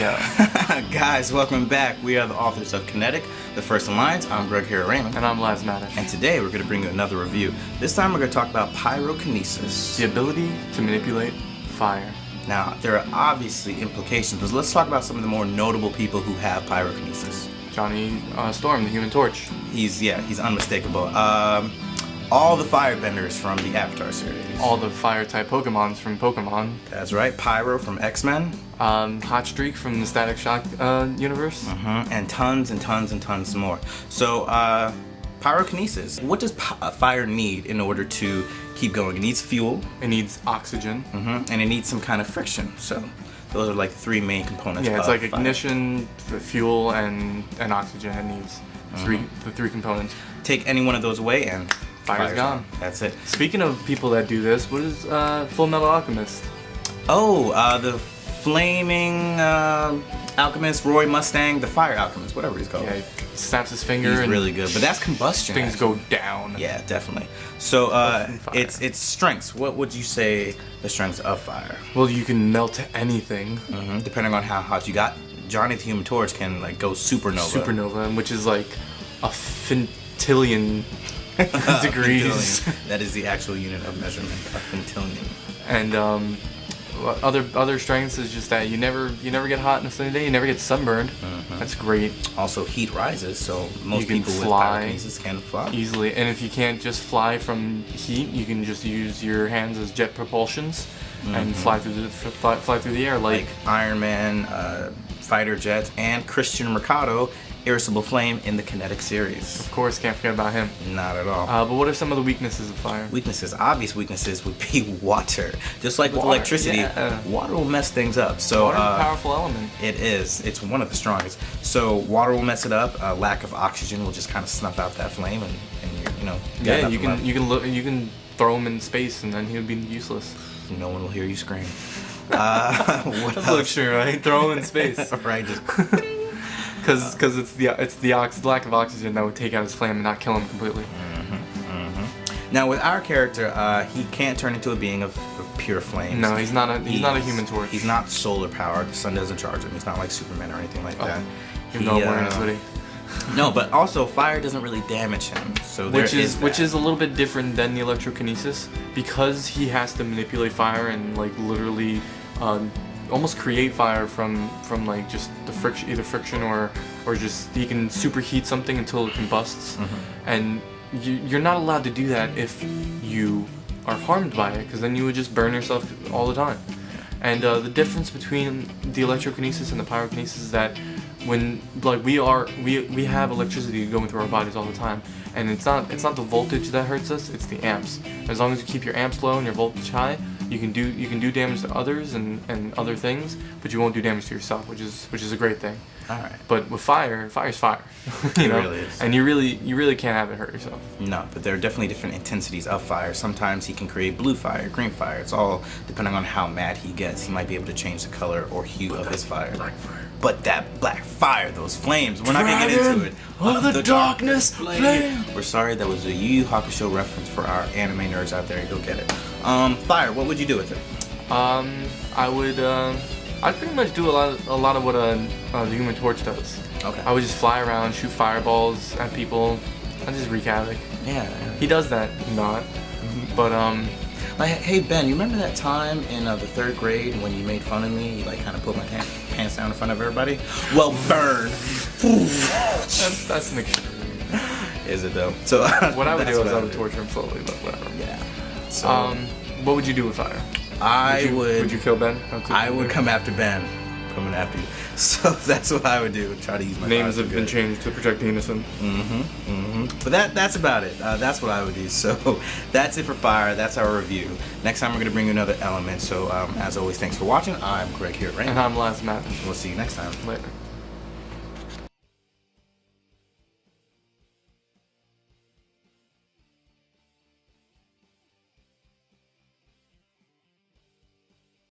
Yeah. Guys, welcome back. We are the authors of Kinetic, The First Alliance. I'm Greg here, Raymond. And I'm Laz Madish. And today we're going to bring you another review. This time we're going to talk about Pyrokinesis. The ability to manipulate fire. Now, there are obviously implications, but let's talk about some of the more notable people who have Pyrokinesis. Johnny Storm, the Human Torch. He's unmistakable. All the firebenders from the Avatar series. All the fire-type Pokemons from Pokemon. That's right. Pyro from X-Men. Hot Streak from the Static Shock universe. And tons and tons and tons more. So, Pyrokinesis. What does fire need in order to keep going? It needs fuel. It needs oxygen. And it needs some kind of friction. So, those are like three main components. Yeah, it's of like fire. ignition, fuel, and oxygen. It needs the three components. Take any one of those away and Fire's gone. That's it. Speaking of people that do this, what is Full Metal Alchemist? Oh, the flaming alchemist, Roy Mustang, the fire alchemist, whatever he's called. Yeah, he snaps his finger. He's and really good, but that's combustion. Things actually. go down. Yeah, definitely. So, its strengths. What would you say the strengths of fire? Well, you can melt anything. Depending on how hot you got. Johnny the Human Torch can like go supernova. Supernova, which is like a quintillion degrees. That is the actual unit of measurement, a quintillion. And other strengths is just that you never get hot in a sunny day. You never get sunburned. That's great. Also, heat rises, so most You can people fly with pyrokinesis can fly easily. And if you can't just fly from heat, you can just use your hands as jet propulsions and fly through the air like Iron Man, fighter jets, and Christian Mercado, Irascible Flame in the Kinetic series. Of course, can't forget about him. Not at all. But what are some of the weaknesses of fire? Obvious weaknesses would be water. Just like with electricity, water will mess things up. So Water's a powerful element. It is. It's one of the strongest. So water will mess it up. Lack of oxygen will just kind of snuff out that flame, and Yeah, you can throw him in space, and then he would be useless. No one will hear you scream. What That's luxury, right? Throw him in space. Right. Just. Because it's the lack of oxygen that would take out his flame and not kill him completely. Now with our character, he can't turn into a being of pure flames. No, he's not a Human Torch. He's not solar powered. The sun doesn't charge him. He's not like Superman or anything like that. Even though I'm wearing his hoodie. No, but also fire doesn't really damage him. So which is a little bit different than the electrokinesis, because he has to manipulate fire and like literally almost create fire from like just the friction, either friction or just he can superheat something until it combusts. And you're not allowed to do that if you are harmed by it, because then you would just burn yourself all the time. And the difference between the electrokinesis and the pyrokinesis is that when like we have electricity going through our bodies all the time, and it's not the voltage that hurts us, it's the amps. As long as you keep your amps low and your voltage high, you can do damage to others and other things, but you won't do damage to yourself, which is a great thing. All right. But with fire's fire. It really is. And you really can't have it hurt yourself. No, but there are definitely different intensities of fire. Sometimes he can create blue fire, green fire. It's all depending on how mad he gets. He might be able to change the color or hue of his fire. Black fire. But that black fire, those flames, we're not gonna get into it. Of the darkness flame. We're sorry, that was a Yu Yu Hakusho reference for our anime nerds out there. Go get it. Fire. What would you do with it? I'd pretty much do a lot of what the Human Torch does. Okay. I would just fly around, shoot fireballs at people, and just wreak havoc. Yeah. He does that, not. But Like, hey Ben, you remember that time in the 3rd grade when you made fun of me? You like kind of put my pants down in front of everybody. Well, burn. that's an extreme. Is it though? So what I would do is I would torture him slowly, but whatever. Yeah. So what would you do with fire? Would you kill Ben? I would come after Ben. Coming after you. So that's what I would do. Try to use my names have been changed to protect the innocent. But that's about it. That's what I would do. So that's it for fire. That's our review. Next time we're going to bring you another element. So as always, thanks for watching. I'm Greg here at Raymond. And I'm Laz Madish. We'll see you next time. Later.